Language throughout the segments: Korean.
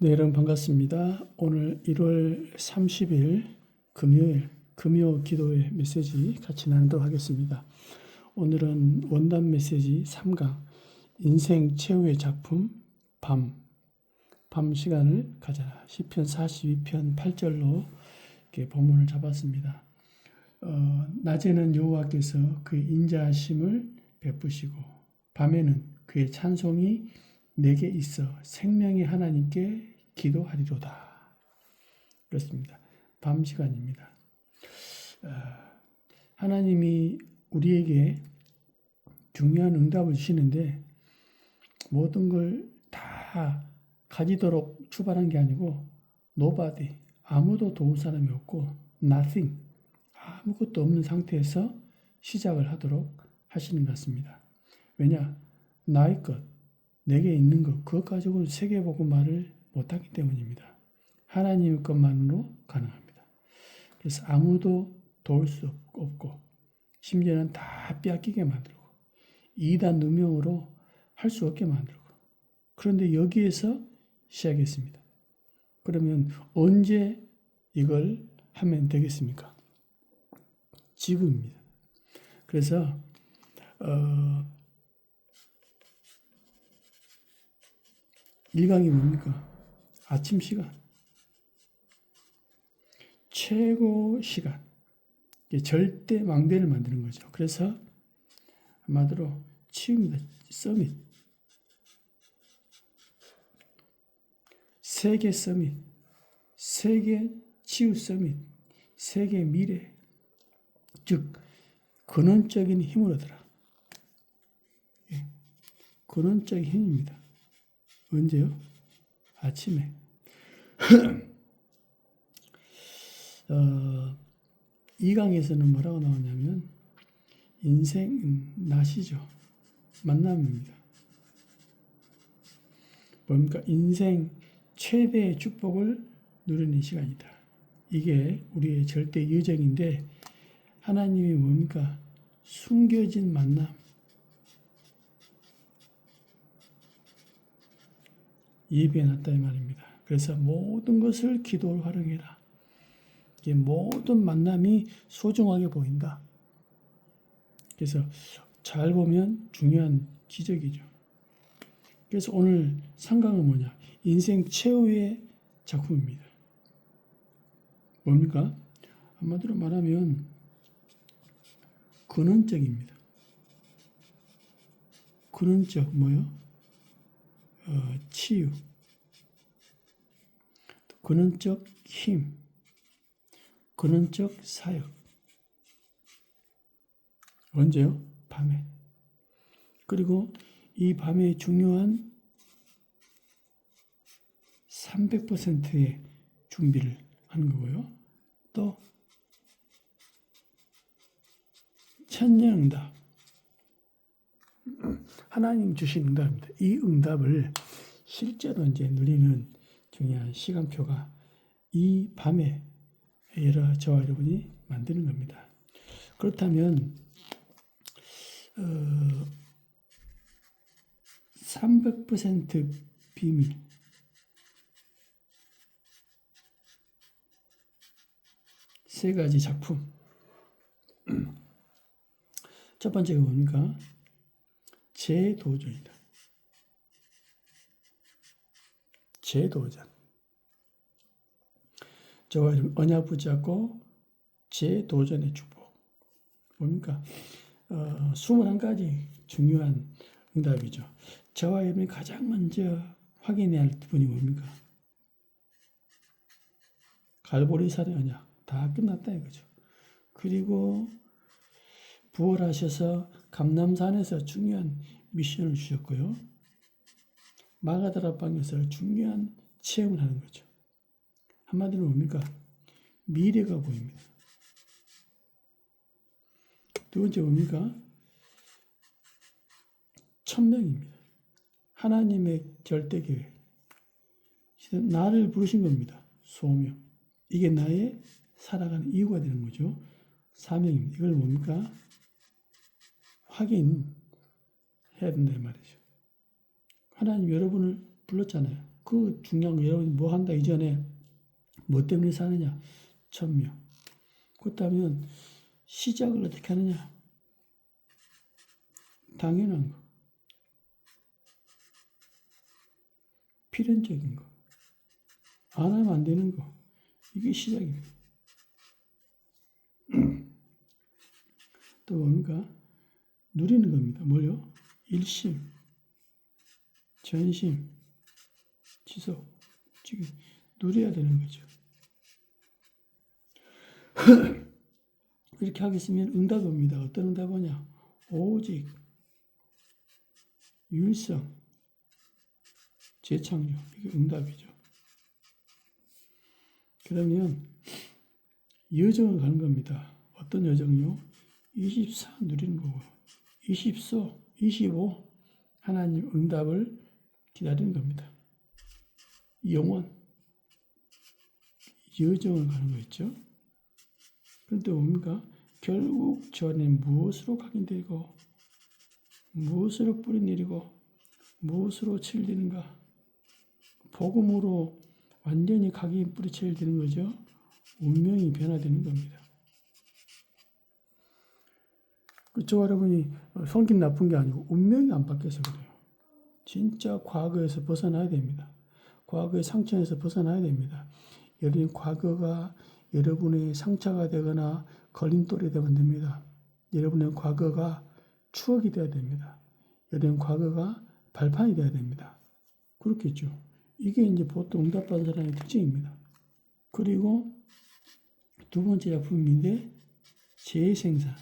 네, 여러분 반갑습니다. 오늘 1월 30일 금요일 금요 기도의 메시지 같이 나누도록 하겠습니다. 오늘은 원단 메시지 3강 인생 최후의 작품 밤 시간을 가져라. 시편 42편 8절로 이렇게 본문을 잡았습니다. 낮에는 여호와께서 그의 인자하심을 베푸시고 밤에는 그의 찬송이 내게 있어 생명의 하나님께 기도하리로다. 그렇습니다. 밤 시간입니다. 하나님이 우리에게 중요한 응답을 주시는데 모든 걸 다 가지도록 출발한 게 아니고 nobody, 아무도 도울 사람이 없고 nothing, 아무것도 없는 상태에서 시작을 하도록 하시는 것 같습니다. 왜냐? 나의 것, 내게 있는 것, 그것 가지고 세계복음화를 못하기 때문입니다. 하나님의 것만으로 가능합니다. 그래서 아무도 도울 수 없고 심지어는 다 빼앗기게 만들고 이단 누명으로 할 수 없게 만들고 그런데 여기에서 시작했습니다. 그러면 언제 이걸 하면 되겠습니까? 지금입니다. 그래서 1강이 뭡니까? 아침 시간. 최고 시간. 절대 망대를 만드는 거죠. 그래서 한마디로 치유입니다. 서밋. 세계 서밋. 세계 치유 서밋. 세계 미래. 즉 근원적인 힘을 얻어라. 근원적인 힘입니다. 언제요? 아침에. 이 강에서는 뭐라고 나오냐면 인생 낮이죠. 만남입니다. 뭡니까? 인생 최대의 축복을 누리는 시간이다. 이게 우리의 절대 예정인데 하나님이 뭡니까? 숨겨진 만남. 예비해놨다 이 말입니다. 그래서 모든 것을 기도로 활용해라. 이게 모든 만남이 소중하게 보인다. 그래서 잘 보면 중요한 기적이죠. 그래서 오늘 상강은 뭐냐? 인생 최후의 작품입니다. 뭡니까? 한마디로 말하면 근원적입니다. 근원적 뭐요? 치유. 근원적 힘. 근원적 사역. 언제요? 밤에. 그리고 이 밤에 중요한 300%의 준비를 하는 거고요. 또 천년응답. 하나님 주신 응답입니다. 이 응답을 실제로 이제 누리는 중요한 시간표가 이 밤에 저와 여러분이 만드는 겁니다. 그렇다면 300% 비밀. 세 가지 작품. 첫 번째가 뭡니까? 재도전이다. 재도전. 저와 여러분 언약 붙잡고 재도전의 축복. 뭡니까? 21가지 중요한 응답이죠. 저와 여러분이 가장 먼저 확인해야 할 부분이 뭡니까? 갈보리산의 언약. 다 끝났다 이거죠. 그리고 부활하셔서 감람산에서 중요한 미션을 주셨고요. 마가다락방에서 중요한 체험을 하는 거죠. 한마디로 뭡니까? 미래가 보입니다. 두 번째 뭡니까? 천명입니다. 하나님의 절대 계획. 나를 부르신 겁니다. 소명. 이게 나의 살아가는 이유가 되는 거죠. 사명입니다. 이걸 뭡니까? 확인해야 된다 이 말이죠. 하나님 여러분을 불렀잖아요. 그 중요한 거 여러분이 뭐 한다 이전에 뭐 때문에 사느냐? 천명. 그렇다면 시작을 어떻게 하느냐? 당연한 거. 필연적인 거. 안 하면 안 되는 거. 이게 시작입니다. 또 뭡니까? 누리는 겁니다. 뭘요? 일심, 전심, 지속. 지금 누려야 되는 거죠. 이렇게 하겠으면 응답입니다. 어떤 응답이냐? 오직, 율성, 재창조. 이게 응답이죠. 그러면 여정을 가는 겁니다. 어떤 여정요? 24 누리는 거고 24, 25 하나님 응답을 기다리는 겁니다. 영원 여정을 가는 거였죠. 그런데 뭡니까? 결국 전에 무엇으로 각인되고 무엇으로 뿌리 내리고 무엇으로 칠되는가? 복음으로 완전히 각인 뿌리쳐야 되는 거죠. 운명이 변화되는 겁니다. 그쵸, 여러분이 성격 나쁜 게 아니고 운명이 안 바뀌어서 그래요. 진짜 과거에서 벗어나야 됩니다. 과거의 상처에서 벗어나야 됩니다. 여러분 과거가 여러분의 상처가 되거나 걸림돌이 되면 됩니다. 여러분의 과거가 추억이 되어야 됩니다. 여러분 과거가 발판이 되어야 됩니다. 그렇겠죠. 이게 이제 보통 응답받은 사람의 특징입니다. 그리고 두 번째 작품인데 재생산.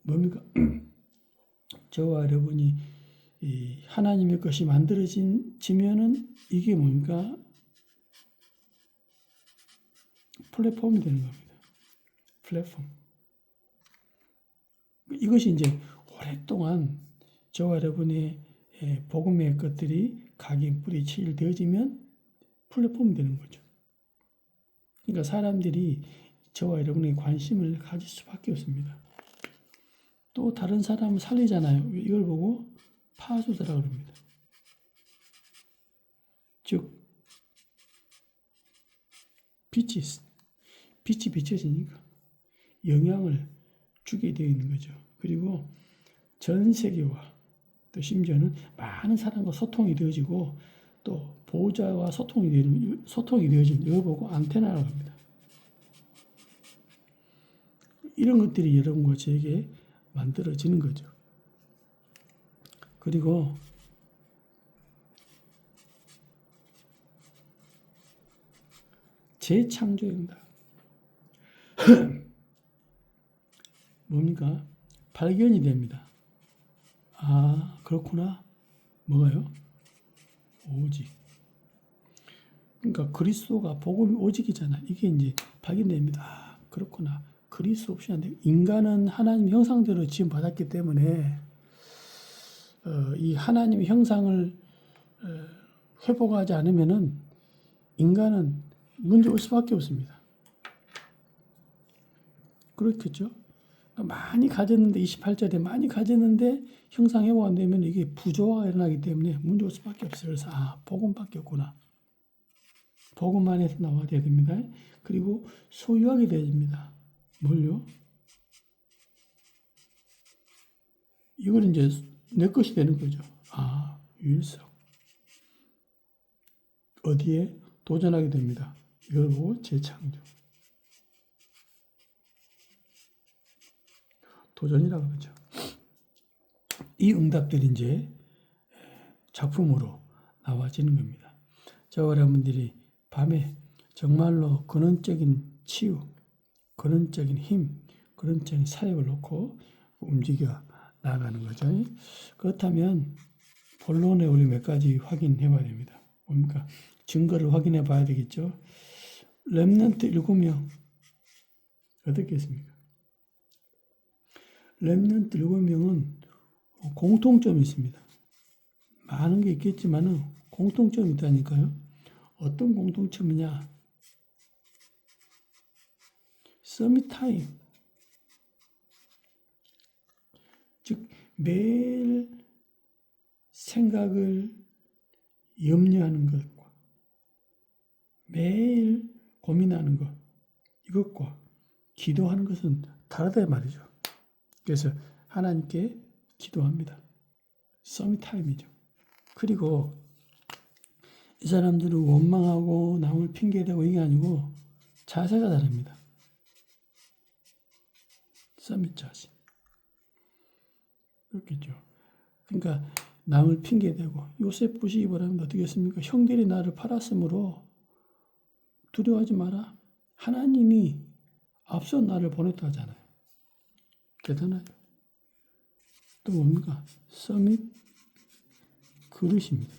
뭡니까? 저와 여러분이 이 하나님의 것이 만들어지면은 이게 뭡니까? 플랫폼이 되는 겁니다. 플랫폼. 이것이 이제 오랫동안 저와 여러분의 복음의 것들이 각인 뿌리 체질되어지면 플랫폼이 되는 거죠. 그러니까 사람들이 저와 여러분의 관심을 가질 수밖에 없습니다. 또 다른 사람을 살리잖아요. 이걸 보고 파수자라고 합니다. 즉 빛이 비춰지니까 영향을 주게 되어 있는 거죠. 그리고 전 세계와 또 심지어는 많은 사람과 소통이 되어지고 또 보호자와 소통이 되어지는 이걸 보고 안테나라고 합니다. 이런 것들이 여러분과 저에게 만들어지는 거죠. 그리고 재창조입니다. 뭡니까? 발견이 됩니다. 아, 그렇구나. 뭐가요? 오직. 그러니까 그리스도가 복음이 오직이잖아. 이게 이제 발견됩니다. 아, 그렇구나. 그리스도 없이 안 돼. 인간은 하나님 형상대로 지금 받았기 때문에 이 하나님의 형상을 회복하지 않으면은 인간은 문제 올 수밖에 없습니다. 그렇겠죠? 많이 가졌는데 28절에 많이 가졌는데 형상 회복 안 되면 이게 부조화가 일어나기 때문에 문제 올 수밖에 없어요. 그래서 복음밖에 없구나. 복음 안에서 나와야 됩니다. 그리고 소유하게 됩니다. 뭘요? 이걸 이제 내 것이 되는 거죠. 율성. 어디에 도전하게 됩니다. 이걸 보고 재창조. 도전이라고 그러죠. 이 응답들이 이제 작품으로 나와지는 겁니다. 저와 여러분들이 밤에 정말로 근원적인 치유, 근원적인 힘, 근원적인 사역을 놓고 움직여 나가는 거죠. 그렇다면 본론에 우리 몇 가지 확인해 봐야 됩니다. 뭡니까? 증거를 확인해 봐야 되겠죠. 렘넌트 7명 어떻겠습니까? 렘넌트 7명은 공통점이 있습니다. 많은 게 있겠지만은 공통점이 있다니까요. 어떤 공통점이냐? 서밋 타임. 즉 매일 생각을 염려하는 것과 매일 고민하는 것, 이것과 기도하는 것은 다르다 말이죠. 그래서 하나님께 기도합니다. 서밋 타임이죠. 그리고 이 사람들은 원망하고 남을 핑계대고 이게 아니고 자세가 다릅니다. 서밋 자세. 그렇겠죠. 그러니까 남을 핑계대고 요셉 부시기 바랍니다. 어떻게 했습니까? 형들이 나를 팔았으므로 두려워하지 마라. 하나님이 앞서 나를 보냈다 하잖아요. 대단하죠. 또 뭡니까? 서밋 그릇입니다.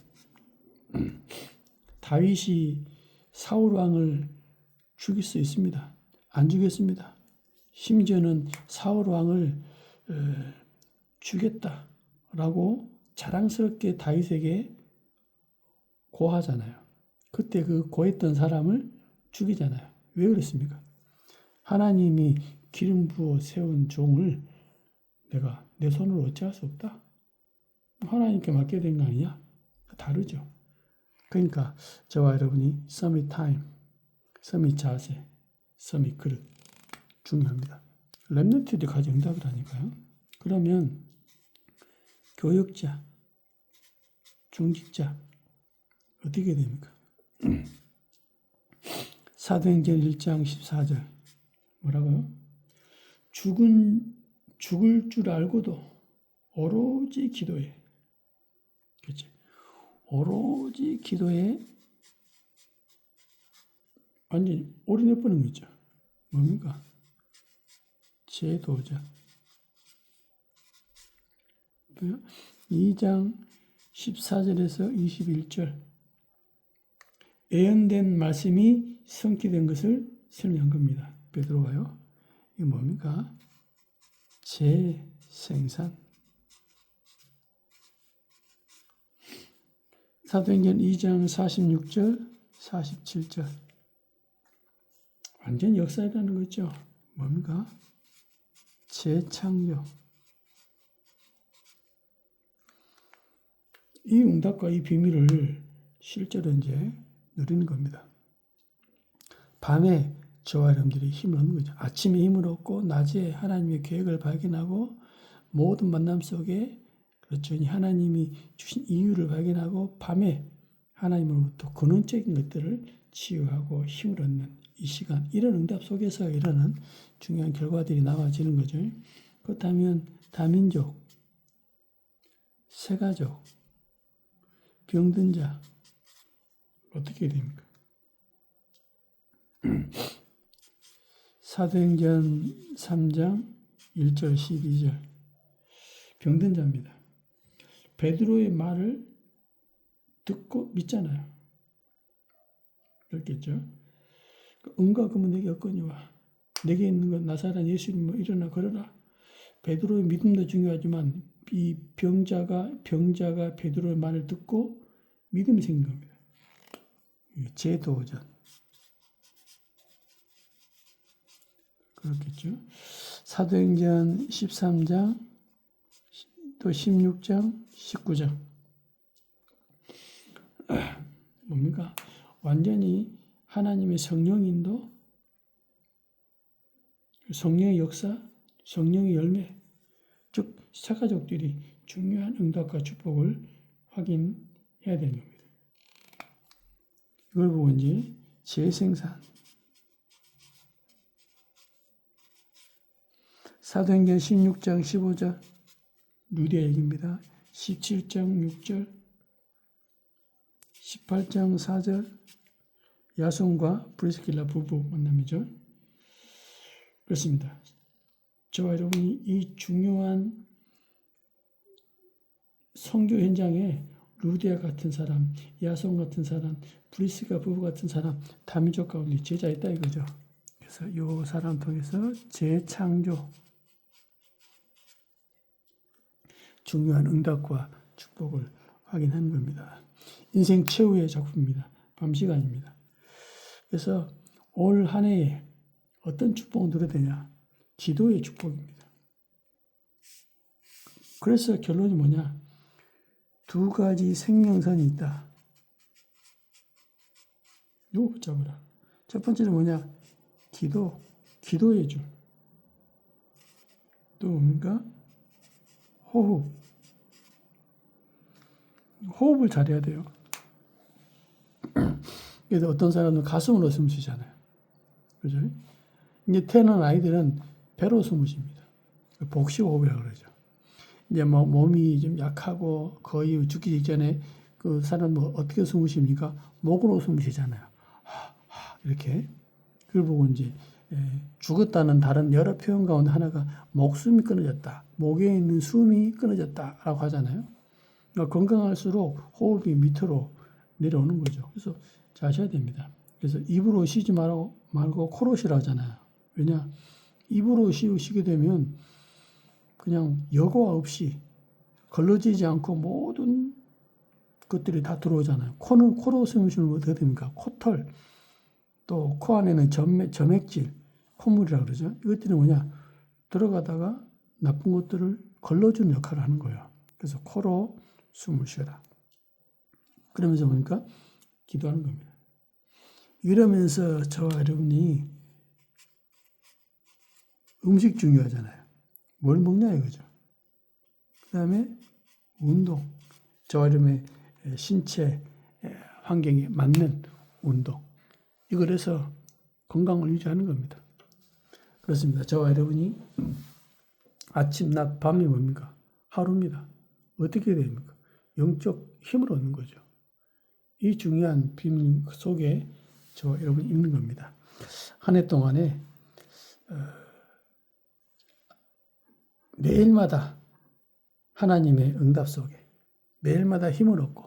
다윗이 사울 왕을 죽일 수 있습니다. 안 죽였습니다. 심지어는 사울 왕을 죽였다라고 자랑스럽게 다윗에게 고하잖아요. 그때 그 고했던 사람을 죽이잖아요. 왜 그랬습니까? 하나님이 기름 부어 세운 종을 내가 내 손으로 어찌할 수 없다. 하나님께 맡겨야 되는 거 아니냐? 다르죠. 그러니까 저와 여러분이 서밋 타임, 서밋 자세, 서밋 그릇 중요합니다. 렘넌트들이 가진 응답이라니까요. 그러면 교역자, 중직자 어떻게 됩니까? 사도행전 1장 14절 뭐라고요? 죽을 줄 알고도 오로지 기도해. 그렇지? 오로지 기도에 완전히 올인해버리는 거 있죠. 뭡니까? 제도자. 2장 14절에서 21절 예언된 말씀이 성취된 것을 설명한 겁니다. 베드로가요. 이게 뭡니까? 재생산. 사도행전 2장 46절, 47절. 완전 역사라는 거죠. 뭡니까? 재창조. 이 응답과 이 비밀을 실제로 이제 누리는 겁니다. 밤에 저와 여러분들이 힘을 얻는 거죠. 아침에 힘을 얻고 낮에 하나님의 계획을 발견하고 모든 만남 속에 그렇죠. 하나님이 주신 이유를 발견하고 밤에 하나님으로부터 근원적인 것들을 치유하고 힘을 얻는 이 시간, 이런 응답 속에서 일어나는 중요한 결과들이 나와지는 거죠. 그렇다면 다민족, 세가족, 병든 자 어떻게 됩니까? 사도행전 3장 1절 12절 병든 자입니다. 베드로의 말을 듣고 믿잖아요. 그렇겠죠? 은과 금은 내게 없거니와 내게 있는 건 나사렛 예수님을 일어나 걸어라. 베드로의 믿음도 중요하지만 이 병자가 베드로의 말을 듣고 믿음이 생긴 겁니다. 제도전. 그렇겠죠. 사도행전 13장 또 16장 19장 뭡니까? 완전히 하나님의 성령인도 성령의 역사, 성령의 열매, 즉 사가족들이 중요한 응답과 축복을 확인해야 되는 겁니다. 이걸 보고 이제 재생산. 사도행전 16장 15절 루디아 얘기입니다. 17장 6절 18장 4절 야손과 브리스길라 부부 만남이죠. 그렇습니다. 저와 여러분이 이 중요한 선교 현장에 루디아 같은 사람, 야손 같은 사람, 브리스길라 부부 같은 사람, 다민족 가운데 제자 있다 이거죠. 그래서 이 사람 통해서 재창조, 중요한 응답과 축복을 확인하는 겁니다. 인생 최후의 작품입니다. 밤 시간입니다. 그래서 올 한 해에 어떤 축복을 누려야 되냐? 기도의 축복입니다. 그래서 결론이 뭐냐? 두 가지 생명선이 있다. 요거 붙잡으라. 첫 번째는 뭐냐? 기도의 줄. 또 뭡니까? 호흡을 잘해야 돼요. 그래서 어떤 사람은 가슴으로 숨 쉬잖아요. 그죠? 이제 태어난 아이들은 배로 숨을 쉽니다. 복식호흡이라고 그러죠. 이제 뭐 몸이 좀 약하고 거의 죽기 직전에 그 사람은 어떻게 숨을 쉽니까? 목으로 숨을 쉬잖아요. 이렇게. 그걸 보고 이제 죽었다는 다른 여러 표현 가운데 하나가 목숨이 끊어졌다. 목에 있는 숨이 끊어졌다라고 하잖아요. 그러니까 건강할수록 호흡이 밑으로 내려오는 거죠. 그래서 잘 쉬어야 됩니다. 그래서 입으로 쉬지 말고 코로 쉬라 하잖아요. 왜냐? 입으로 쉬게 되면 그냥 여과 없이 걸러지지 않고 모든 것들이 다 들어오잖아요. 코로 숨 쉬는 거 어떻게 됩니까? 코털, 또 코 안에는 점액질, 콧물이라고 그러죠. 이것들이 뭐냐? 들어가다가 나쁜 것들을 걸러주는 역할을 하는 거예요. 그래서 코로 숨을 쉬어라. 그러면서 보니까 기도하는 겁니다. 이러면서 저와 여러분이 음식 중요하잖아요. 뭘 먹냐 이거죠. 그 다음에 운동. 저와 여러분의 신체 환경에 맞는 운동. 이걸 해서 건강을 유지하는 겁니다. 그렇습니다. 저와 여러분이 아침, 낮, 밤이 뭡니까? 하루입니다. 어떻게 됩니까? 영적 힘을 얻는 거죠. 이 중요한 비밀 속에 저와 여러분이 있는 겁니다. 한 해 동안에 매일마다 하나님의 응답 속에 매일마다 힘을 얻고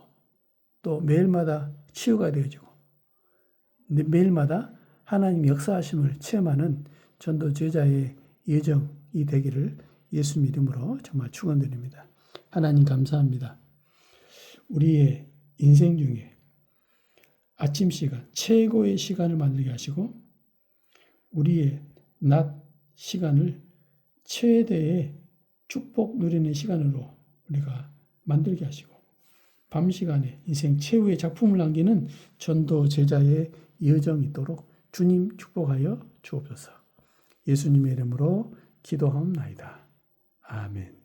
또 매일마다 치유가 되어지고 매일마다 하나님 역사하심을 체험하는 전도 제자의 여정이 되기를 예수 이름으로 정말 축원드립니다. 하나님 감사합니다. 우리의 인생 중에 아침 시간, 최고의 시간을 만들게 하시고 우리의 낮 시간을 최대의 축복 누리는 시간으로 우리가 만들게 하시고 밤 시간에 인생 최후의 작품을 남기는 전도 제자의 여정이 있도록 주님 축복하여 주옵소서. 예수님의 이름으로 기도하옵나이다. 아멘.